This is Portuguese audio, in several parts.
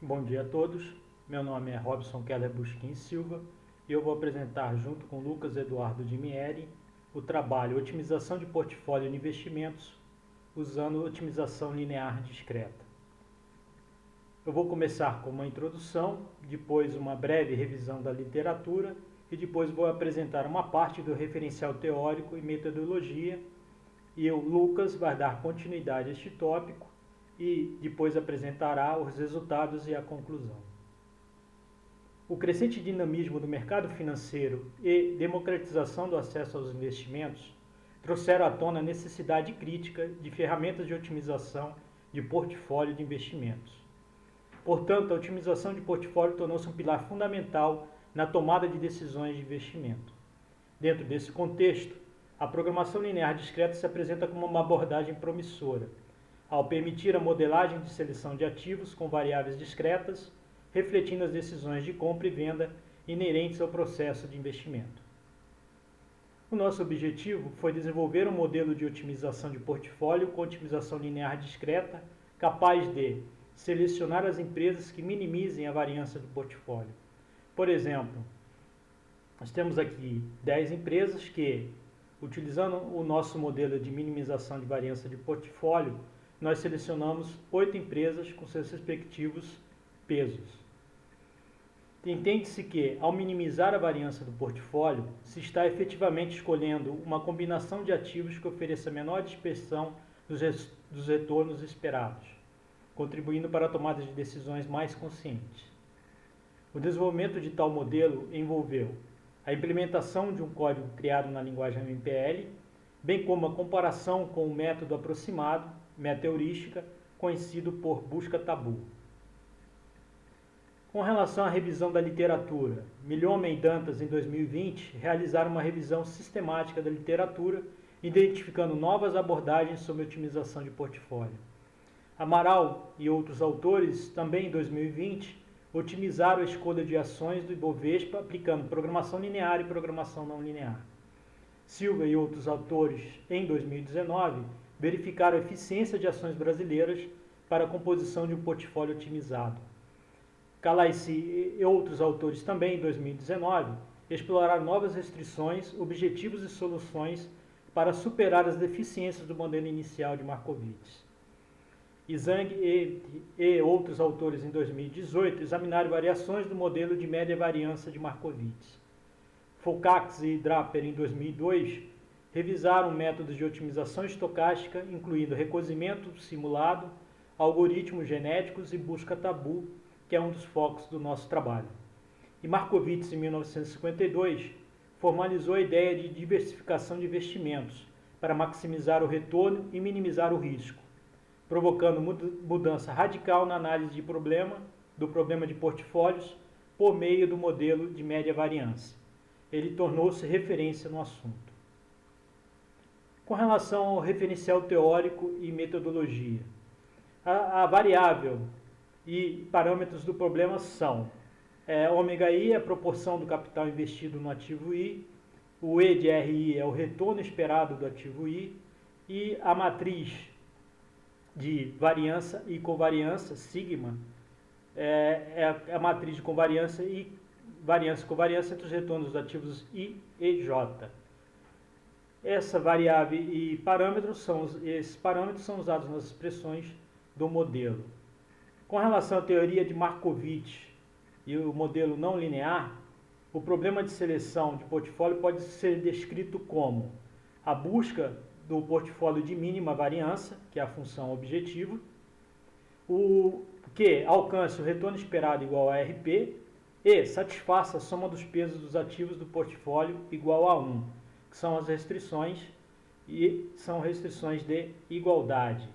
Bom dia a todos, meu nome é Robson Keller Busquim Silva e eu vou apresentar junto com Lucas Eduardo de Mieri o trabalho Otimização de Portfólio de Investimentos usando otimização linear discreta. Eu vou começar com uma introdução, depois uma breve revisão da literatura e depois vou apresentar uma parte do referencial teórico e metodologia e o Lucas vai dar continuidade a este tópico e depois apresentará os resultados e a conclusão. O crescente dinamismo do mercado financeiro e democratização do acesso aos investimentos trouxeram à tona a necessidade crítica de ferramentas de otimização de portfólio de investimentos. Portanto, a otimização de portfólio tornou-se um pilar fundamental na tomada de decisões de investimento. Dentro desse contexto, a programação linear discreta se apresenta como uma abordagem promissora, ao permitir a modelagem de seleção de ativos com variáveis discretas, refletindo as decisões de compra e venda inerentes ao processo de investimento. O nosso objetivo foi desenvolver um modelo de otimização de portfólio com otimização linear discreta, capaz de selecionar as empresas que minimizem a variância do portfólio. Por exemplo, nós temos aqui 10 empresas que, utilizando o nosso modelo de minimização de variância de portfólio, nós selecionamos 8 empresas com seus respectivos pesos. Entende-se que, ao minimizar a variância do portfólio, se está efetivamente escolhendo uma combinação de ativos que ofereça menor dispersão dos retornos esperados, contribuindo para a tomada de decisões mais conscientes. O desenvolvimento de tal modelo envolveu a implementação de um código criado na linguagem MPL, bem como a comparação com o método aproximado, meta-heurística, conhecido por busca tabu. Com relação à revisão da literatura, Milhomem e Dantas, em 2020, realizaram uma revisão sistemática da literatura, identificando novas abordagens sobre otimização de portfólio. Amaral e outros autores, também em 2020, otimizaram a escolha de ações do Ibovespa aplicando programação linear e programação não linear. Silva e outros autores, em 2019, verificaram a eficiência de ações brasileiras para a composição de um portfólio otimizado. Calaici e outros autores também, em 2019, exploraram novas restrições, objetivos e soluções para superar as deficiências do modelo inicial de Markowitz. Zhang e outros autores, em 2018, examinaram variações do modelo de média variância de Markowitz. Foucax e Draper, em 2002, revisaram métodos de otimização estocástica, incluindo recozimento simulado, algoritmos genéticos e busca tabu, que é um dos focos do nosso trabalho. E Markowitz, em 1952, formalizou a ideia de diversificação de investimentos para maximizar o retorno e minimizar o risco, provocando mudança radical na análise do problema de portfólios por meio do modelo de média variância. Ele tornou-se referência no assunto. Com relação ao referencial teórico e metodologia, a variável e parâmetros do problema são ômega I é a proporção do capital investido no ativo I, o E de RI é o retorno esperado do ativo I e a matriz de variância e covariância, sigma, é a matriz de covariância e covariância entre os retornos dos ativos I e J. Essa variável e esses parâmetros são usados nas expressões do modelo. Com relação à teoria de Markowitz e o modelo não linear, o problema de seleção de portfólio pode ser descrito como a busca do portfólio de mínima variância, que é a função objetivo, o que alcance o retorno esperado igual a RP e satisfaça a soma dos pesos dos ativos do portfólio igual a 1, que são as restrições e são restrições de igualdade.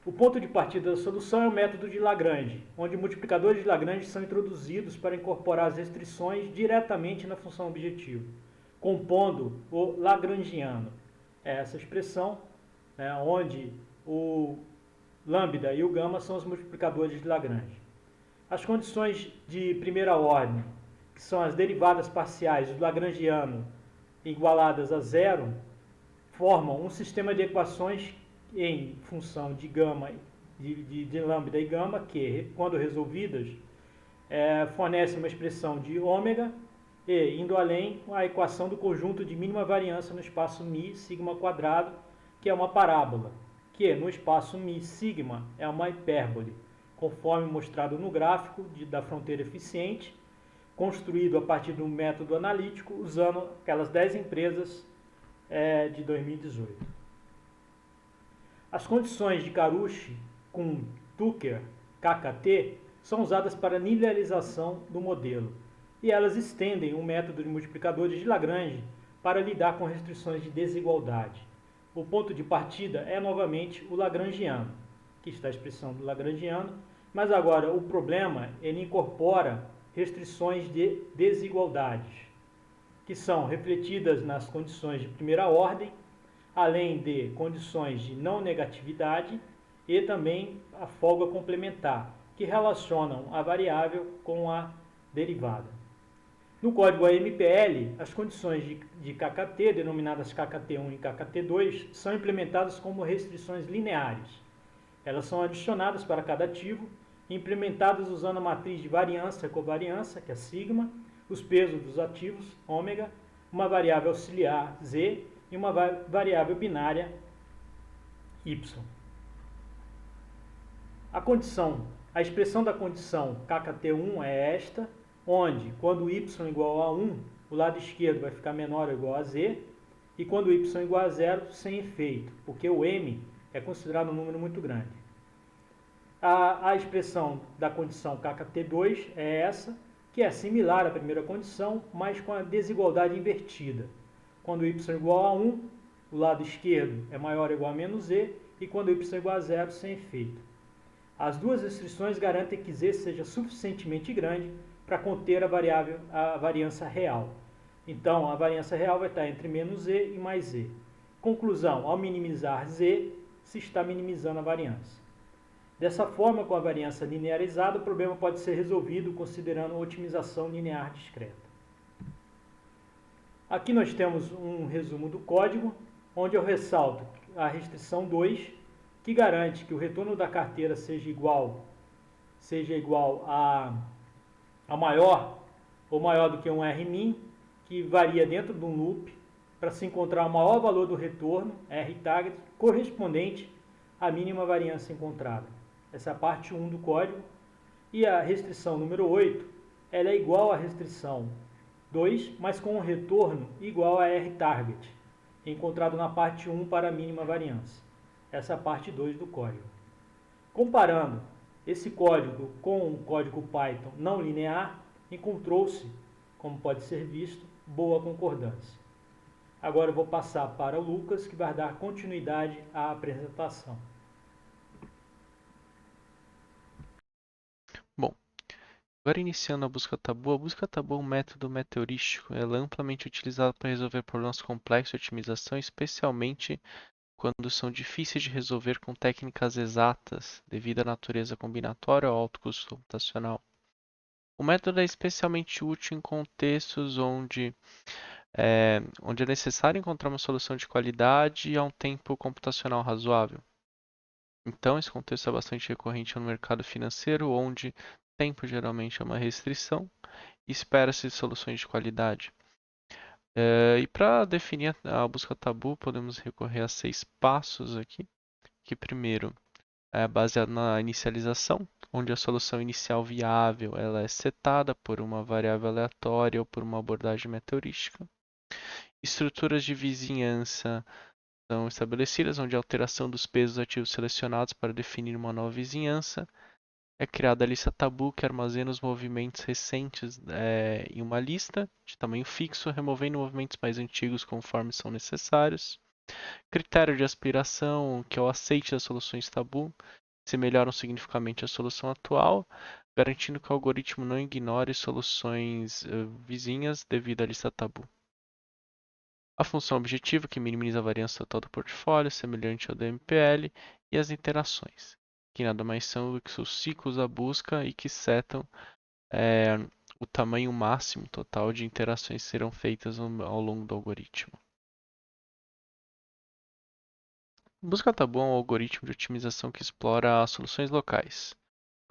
O ponto de partida da solução é o método de Lagrange, onde multiplicadores de Lagrange são introduzidos para incorporar as restrições diretamente na função objetivo, compondo o Lagrangiano. É essa expressão, onde o lambda e o gama são os multiplicadores de Lagrange. As condições de primeira ordem, que são as derivadas parciais do Lagrangiano igualadas a zero, formam um sistema de equações em função de gama de lambda e gama, que, quando resolvidas, fornecem uma expressão de ômega e, indo além, a equação do conjunto de mínima variância no espaço μ sigma quadrado, que é uma parábola, que no espaço μ sigma é uma hipérbole, conforme mostrado no gráfico da fronteira eficiente, construído a partir do método analítico, usando aquelas 10 empresas de 2018. As condições de Karushi com Tucker, KKT, são usadas para linearização do modelo, e elas estendem o método de multiplicadores de Lagrange para lidar com restrições de desigualdade. O ponto de partida é novamente o lagrangiano, que está a expressão do lagrangiano, mas agora o problema ele incorpora restrições de desigualdades, que são refletidas nas condições de primeira ordem, além de condições de não negatividade e também a folga complementar, que relacionam a variável com a derivada. No código AMPL, as condições de KKT, denominadas KKT1 e KKT2, são implementadas como restrições lineares. Elas são adicionadas para cada ativo, implementadas usando a matriz de variância e covariância, que é sigma, os pesos dos ativos, ômega, uma variável auxiliar, z, e uma variável binária, y. A expressão da condição KKT1 é esta, onde, quando y igual a 1, o lado esquerdo vai ficar menor ou igual a z, e quando y igual a 0, sem efeito, porque o m é considerado um número muito grande. A expressão da condição KKT2 é essa, que é similar à primeira condição, mas com a desigualdade invertida. Quando y igual a 1, o lado esquerdo é maior ou igual a menos z, e quando y igual a 0, sem efeito. As duas restrições garantem que z seja suficientemente grande para conter a variância real. Então, a variância real vai estar entre menos z e mais z. Conclusão, ao minimizar z, se está minimizando a variância. Dessa forma, com a variância linearizada, o problema pode ser resolvido considerando otimização linear discreta. Aqui nós temos um resumo do código, onde eu ressalto a restrição 2, que garante que o retorno da carteira seja igual a maior ou maior do que um Rmin, que varia dentro de um loop, para se encontrar o maior valor do retorno, Rtarget, correspondente à mínima variância encontrada. Essa é a parte 1 do código. E a restrição número 8, ela é igual à restrição 2, mas com um retorno igual a Rtarget, encontrado na parte 1 para a mínima variância. Essa é a parte 2 do código. Comparando esse código com o código Python não linear, encontrou-se, como pode ser visto, boa concordância. Agora eu vou passar para o Lucas, que vai dar continuidade à apresentação. Bom, agora iniciando a busca tabu é um método meteorístico. Ela é amplamente utilizada para resolver problemas complexos de otimização, especialmente quando são difíceis de resolver com técnicas exatas, devido à natureza combinatória ou alto custo computacional. O método é especialmente útil em contextos onde é necessário encontrar uma solução de qualidade a um tempo computacional razoável. Então, esse contexto é bastante recorrente no mercado financeiro, onde tempo geralmente é uma restrição e espera-se soluções de qualidade. E para definir a busca tabu, podemos recorrer a 6 passos aqui, que primeiro é baseado na inicialização, onde a solução inicial viável ela é setada por uma variável aleatória ou por uma abordagem meteorística. Estruturas de vizinhança são estabelecidas, onde a alteração dos pesos ativos selecionados para definir uma nova vizinhança. É criada a lista tabu, que armazena os movimentos recentes em uma lista de tamanho fixo, removendo movimentos mais antigos conforme são necessários. Critério de aspiração, que é o aceite das soluções tabu, se melhoram significativamente a solução atual, garantindo que o algoritmo não ignore soluções vizinhas devido à lista tabu. A função objetiva, que minimiza a variância total do portfólio, semelhante ao DMPL, e as interações, que nada mais são do que os ciclos da busca e que setam o tamanho máximo total de interações que serão feitas ao longo do algoritmo. Busca Tabu é um algoritmo de otimização que explora soluções locais,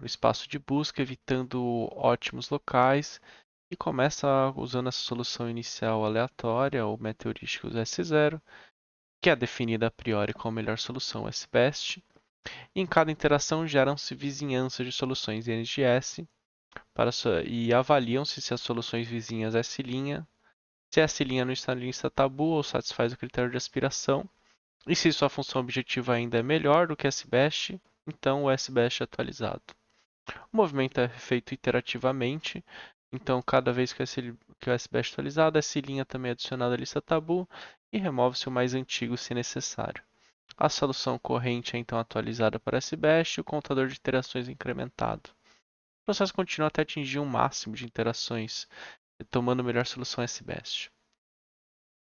o espaço de busca, evitando ótimos locais, e começa usando essa solução inicial aleatória, ou meteorísticos S0, que é definida a priori como a melhor solução S-best. E em cada interação geram-se vizinhanças de soluções NGS e avaliam-se se as soluções vizinhas S', se S' não está na lista tabu ou satisfaz o critério de aspiração, e se sua função objetiva ainda é melhor do que S-best, então o S-best é atualizado. O movimento é feito iterativamente, então cada vez que o S-best é atualizado, a S' também é adicionada à lista tabu e remove-se o mais antigo se necessário. A solução corrente é então atualizada para S-best e o contador de interações é incrementado. O processo continua até atingir um máximo de interações, tomando a melhor solução S-best.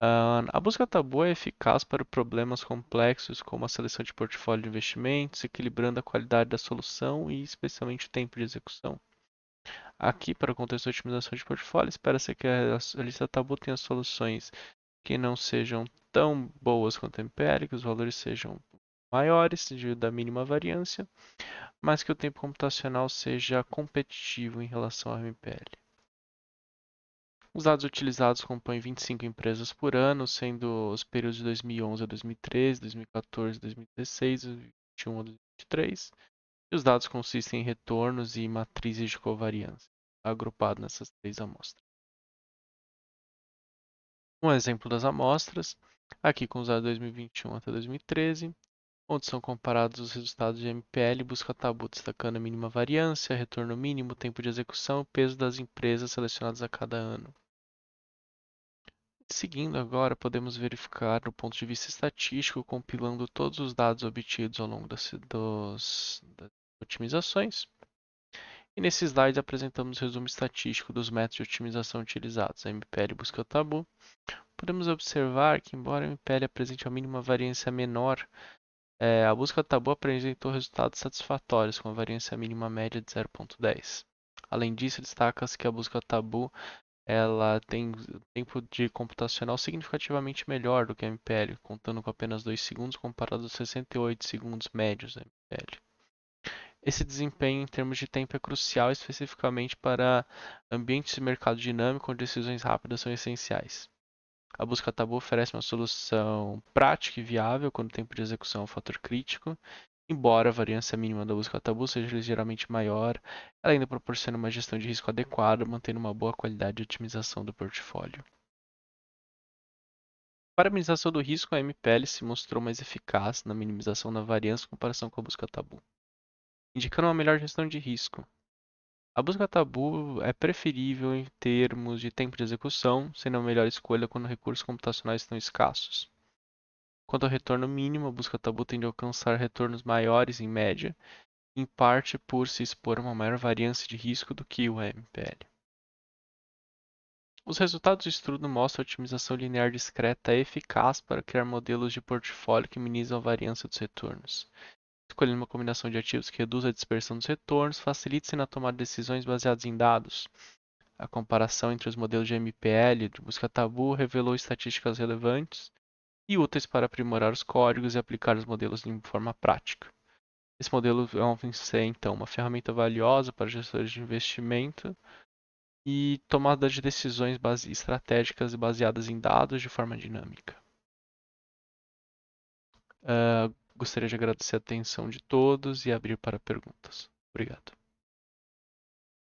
A busca tabu é eficaz para problemas complexos como a seleção de portfólio de investimentos, equilibrando a qualidade da solução e especialmente o tempo de execução. Aqui, para o contexto de otimização de portfólio, espera-se que a lista tabu tenha soluções que não sejam tão boas quanto a MPL, que os valores sejam maiores devido à mínima variância, mas que o tempo computacional seja competitivo em relação ao MPL. Os dados utilizados compõem 25 empresas por ano, sendo os períodos de 2011 a 2013, 2014 a 2016, 2021 a 2023. E os dados consistem em retornos e matrizes de covariância, agrupado nessas três amostras. Um exemplo das amostras, aqui com os dados de 2021 até 2013, onde são comparados os resultados de MPL e busca tabu, destacando a mínima variância, retorno mínimo, tempo de execução e peso das empresas selecionadas a cada ano. Seguindo agora, podemos verificar do ponto de vista estatístico, compilando todos os dados obtidos ao longo das otimizações. E nesse slide apresentamos o resumo estatístico dos métodos de otimização utilizados, a MPL e busca tabu. Podemos observar que, embora a MPL apresente a mínima variância menor, a busca tabu apresentou resultados satisfatórios, com a variância mínima média de 0,10. Além disso, destaca-se que a busca tabu ela tem tempo de computacional significativamente melhor do que a MPL, contando com apenas 2 segundos comparado aos 68 segundos médios da MPL. Esse desempenho em termos de tempo é crucial especificamente para ambientes de mercado dinâmico onde decisões rápidas são essenciais. A busca tabu oferece uma solução prática e viável quando o tempo de execução é um fator crítico. Embora a variância mínima da busca tabu seja ligeiramente maior, ela ainda proporciona uma gestão de risco adequada, mantendo uma boa qualidade de otimização do portfólio. Para a minimização do risco, a MPL se mostrou mais eficaz na minimização da variância em comparação com a busca tabu, indicando uma melhor gestão de risco. A busca tabu é preferível em termos de tempo de execução, sendo a melhor escolha quando recursos computacionais estão escassos. Quanto ao retorno mínimo, a busca tabu tende a alcançar retornos maiores em média, em parte por se expor a uma maior variância de risco do que o MPL. Os resultados do estudo mostram a otimização linear discreta eficaz para criar modelos de portfólio que minimizam a variância dos retornos. Escolhendo uma combinação de ativos que reduz a dispersão dos retornos, facilita-se na tomada de decisões baseadas em dados. A comparação entre os modelos de MPL e de busca tabu revelou estatísticas relevantes e úteis para aprimorar os códigos e aplicar os modelos de forma prática. Esse modelo vai ser, então, uma ferramenta valiosa para gestores de investimento e tomada de decisões estratégicas baseadas em dados de forma dinâmica. Gostaria de agradecer a atenção de todos e abrir para perguntas. Obrigado.